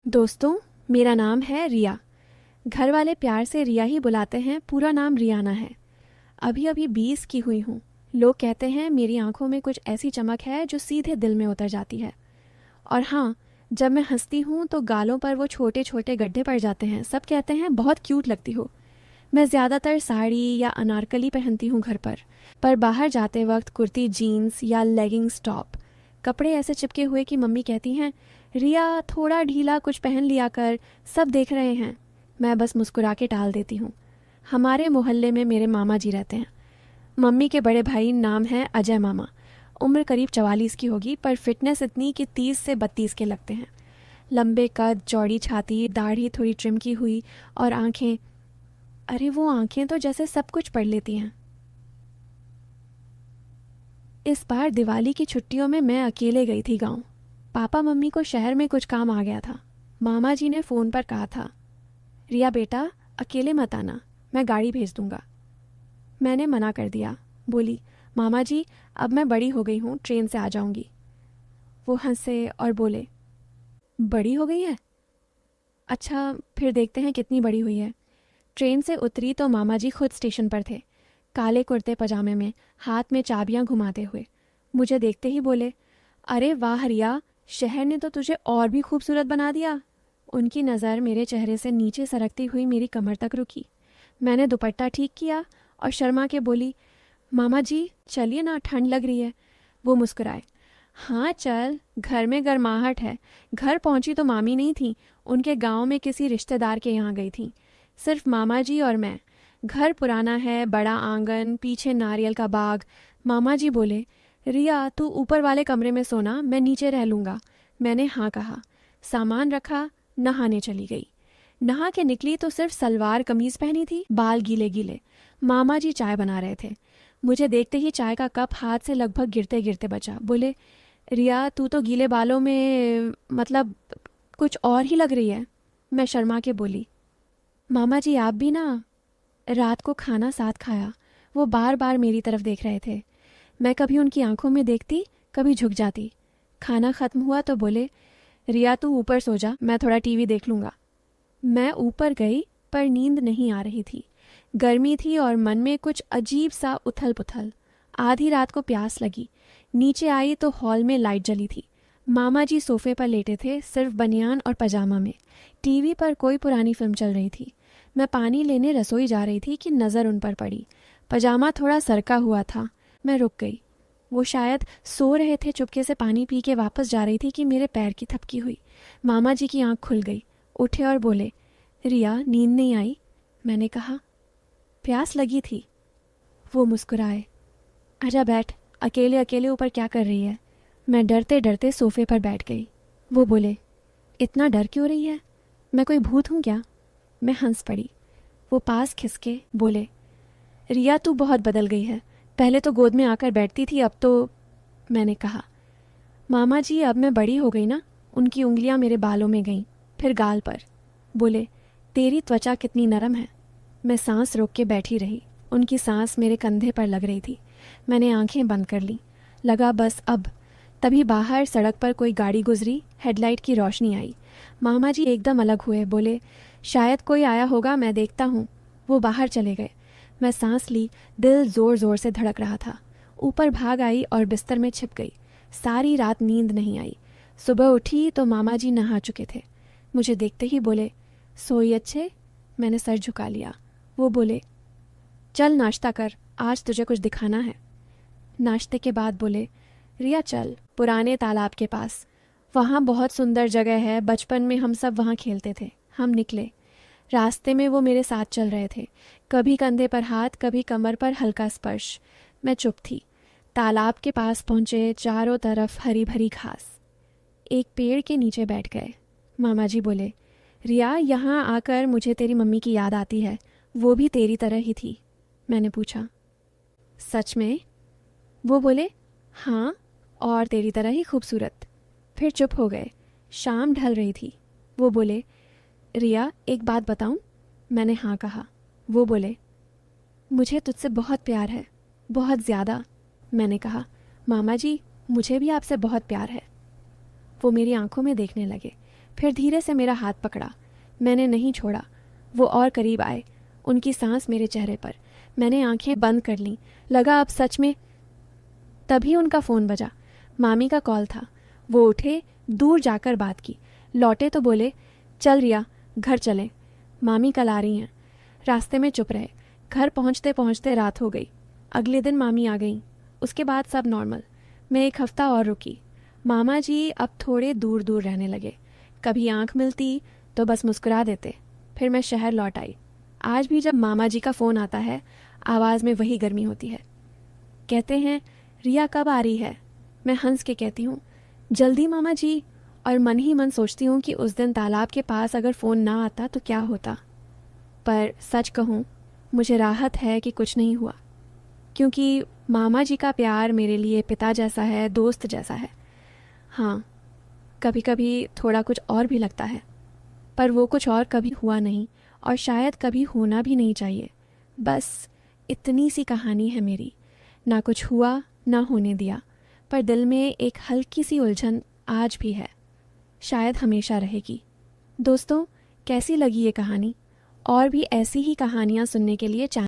दोस्तों, मेरा नाम है रिया। घर वाले प्यार से रिया ही बुलाते हैं, पूरा नाम रियाना है। अभी अभी 20 की हुई हूँ। लोग कहते हैं मेरी आंखों में कुछ ऐसी चमक है जो सीधे दिल में उतर जाती है। और हाँ, जब मैं हंसती हूँ तो गालों पर वो छोटे छोटे गड्ढे पड़ जाते हैं। सब कहते हैं बहुत क्यूट लगती हो। मैं ज़्यादातर साड़ी या अनारकली पहनती हूँ घर पर बाहर जाते वक्त कुर्ती जीन्स या लेगिंग्स टॉप। कपड़े ऐसे चिपके हुए कि मम्मी कहती हैं, रिया थोड़ा ढीला कुछ पहन लिया कर, सब देख रहे हैं। मैं बस मुस्कुरा के टाल देती हूँ। हमारे मोहल्ले में मेरे मामा जी रहते हैं। मम्मी के बड़े भाई नाम है अजय मामा। उम्र करीब 44 की होगी, पर फिटनेस इतनी कि 30 से 32 के लगते हैं। लंबे कद, चौड़ी छाती, दाढ़ी थोड़ी ट्रिम की हुई और आंखें, अरे वो आंखें तो जैसे सब कुछ पढ़ लेती हैं। इस बार दिवाली की छुट्टियों में मैं अकेले गई थी गांव। पापा मम्मी को शहर में कुछ काम आ गया था। मामा जी ने फ़ोन पर कहा था, रिया बेटा अकेले मत आना, मैं गाड़ी भेज दूंगा। मैंने मना कर दिया। बोली, मामा जी अब मैं बड़ी हो गई हूँ, ट्रेन से आ जाऊंगी। वो हंसे और बोले, बड़ी हो गई है? अच्छा, फिर देखते हैं कितनी बड़ी हुई है। ट्रेन से उतरी तो मामा जी खुद स्टेशन पर थे, काले कुर्ते पजामे में, हाथ में चाबियां घुमाते हुए। मुझे देखते ही बोले, अरे वाह रिया, शहर ने तो तुझे और भी खूबसूरत बना दिया। उनकी नज़र मेरे चेहरे से नीचे सरकती हुई मेरी कमर तक रुकी। मैंने दुपट्टा ठीक किया और शर्मा के बोली, मामा जी चलिए ना, ठंड लग रही है। वो मुस्कुराए, हाँ चल, घर में गर्माहट है। घर पहुंची तो मामी नहीं थी, उनके गांव में किसी रिश्तेदार के यहाँ गई थी। सिर्फ मामा जी और मैं। घर पुराना है, बड़ा आंगन, पीछे नारियल का बाग। मामा जी बोले, रिया तू ऊपर वाले कमरे में सोना, मैं नीचे रह लूँगा। मैंने हाँ कहा। सामान रखा, नहाने चली गई। नहा के निकली तो सिर्फ सलवार कमीज पहनी थी, बाल गीले गीले। मामा जी चाय बना रहे थे। मुझे देखते ही चाय का कप हाथ से लगभग गिरते गिरते बचा। बोले, रिया तू तो गीले बालों में मतलब कुछ और ही लग रही है। मैं शर्मा के बोली, मामा जी आप भी ना। रात को खाना साथ खाया। वो बार बार मेरी तरफ देख रहे थे। मैं कभी उनकी आंखों में देखती, कभी झुक जाती। खाना खत्म हुआ तो बोले, रिया तू ऊपर सो जा, मैं थोड़ा टीवी देख लूँगा। मैं ऊपर गई, पर नींद नहीं आ रही थी। गर्मी थी और मन में कुछ अजीब सा उथल पुथल। आधी रात को प्यास लगी। नीचे आई तो हॉल में लाइट जली थी। मामा जी सोफे पर लेटे थे, सिर्फ बनियान और पजामा में। टीवी पर कोई पुरानी फिल्म चल रही थी। मैं पानी लेने रसोई जा रही थी कि नज़र उन पर पड़ी। पजामा थोड़ा सरका हुआ था। मैं रुक गई। वो शायद सो रहे थे। चुपके से पानी पी के वापस जा रही थी कि मेरे पैर की थपकी हुई। मामा जी की आंख खुल गई। उठे और बोले, रिया नींद नहीं आई? मैंने कहा, प्यास लगी थी। वो मुस्कुराए, आजा बैठ, अकेले अकेले ऊपर क्या कर रही है? मैं डरते डरते सोफे पर बैठ गई। वो बोले, इतना डर क्यों रही है? मैं कोई भूत हूँ क्या? मैं हंस पड़ी। वो पास खिसके बोले, रिया तू बहुत बदल गई है। पहले तो गोद में आकर बैठती थी, अब तो। मैंने कहा, मामा जी अब मैं बड़ी हो गई ना। उनकी उंगलियां मेरे बालों में गईं, फिर गाल पर। बोले, तेरी त्वचा कितनी नरम है। मैं सांस रोक के बैठी रही। उनकी सांस मेरे कंधे पर लग रही थी। मैंने आंखें बंद कर ली। लगा बस अब। तभी बाहर सड़क पर कोई गाड़ी गुजरी। हेडलाइट की रोशनी आई। मामा जी एकदम अलग हुए। बोले, शायद कोई आया होगा, मैं देखता हूँ। वो बाहर चले गए। मैं सांस ली। दिल जोर जोर से धड़क रहा था। ऊपर भाग आई और बिस्तर में छिप गई। सारी रात नींद नहीं आई। सुबह उठी तो मामा जी नहा चुके थे। मुझे देखते ही बोले, सोई अच्छे? मैंने सर झुका लिया। वो बोले, चल नाश्ता कर, आज तुझे कुछ दिखाना है। नाश्ते के बाद बोले, रिया चल पुराने तालाब के पास, वहाँ बहुत सुंदर जगह है, बचपन में हम सब वहाँ खेलते थे। हम निकले। रास्ते में वो मेरे साथ चल रहे थे, कभी कंधे पर हाथ, कभी कमर पर हल्का स्पर्श। मैं चुप थी। तालाब के पास पहुँचे। चारों तरफ हरी भरी घास। एक पेड़ के नीचे बैठ गए। मामा जी बोले, रिया यहाँ आकर मुझे तेरी मम्मी की याद आती है, वो भी तेरी तरह ही थी। मैंने पूछा, सच में? वो बोले, हाँ, और तेरी तरह ही खूबसूरत। फिर चुप हो गए। शाम ढल रही थी। वो बोले, रिया एक बात बताऊं? मैंने हाँ कहा। वो बोले, मुझे तुझसे बहुत प्यार है, बहुत ज़्यादा। मैंने कहा, मामा जी मुझे भी आपसे बहुत प्यार है। वो मेरी आंखों में देखने लगे। फिर धीरे से मेरा हाथ पकड़ा। मैंने नहीं छोड़ा। वो और करीब आए, उनकी सांस मेरे चेहरे पर। मैंने आंखें बंद कर लीं। लगा अब सच में। तभी उनका फ़ोन बजा। मामी का कॉल था। वो उठे, दूर जाकर बात की, लौटे तो बोले, चल रिया, घर चलें, मामी कल आ रही हैं। रास्ते में चुप रहे। घर पहुंचते पहुंचते रात हो गई। अगले दिन मामी आ गई। उसके बाद सब नॉर्मल। मैं 1 हफ्ता और रुकी। मामा जी अब थोड़े दूर दूर रहने लगे। कभी आंख मिलती तो बस मुस्कुरा देते। फिर मैं शहर लौट आई। आज भी जब मामा जी का फ़ोन आता है, आवाज़ में वही गर्मी होती है। कहते हैं, रिया कब आ रही है? मैं हंस के कहती हूँ, जल्दी मामा जी। और मन ही मन सोचती हूँ कि उस दिन तालाब के पास अगर फ़ोन ना आता तो क्या होता। पर सच कहूँ, मुझे राहत है कि कुछ नहीं हुआ, क्योंकि मामा जी का प्यार मेरे लिए पिता जैसा है, दोस्त जैसा है। हाँ, कभी कभी थोड़ा कुछ और भी लगता है, पर वो कुछ और कभी हुआ नहीं, और शायद कभी होना भी नहीं चाहिए। बस इतनी सी कहानी है मेरी। ना कुछ हुआ, ना होने दिया, पर दिल में एक हल्की सी उलझन आज भी है, शायद हमेशा रहेगी। दोस्तों, कैसी लगी ये कहानी? और भी ऐसी ही कहानियाँ सुनने के लिए चैनल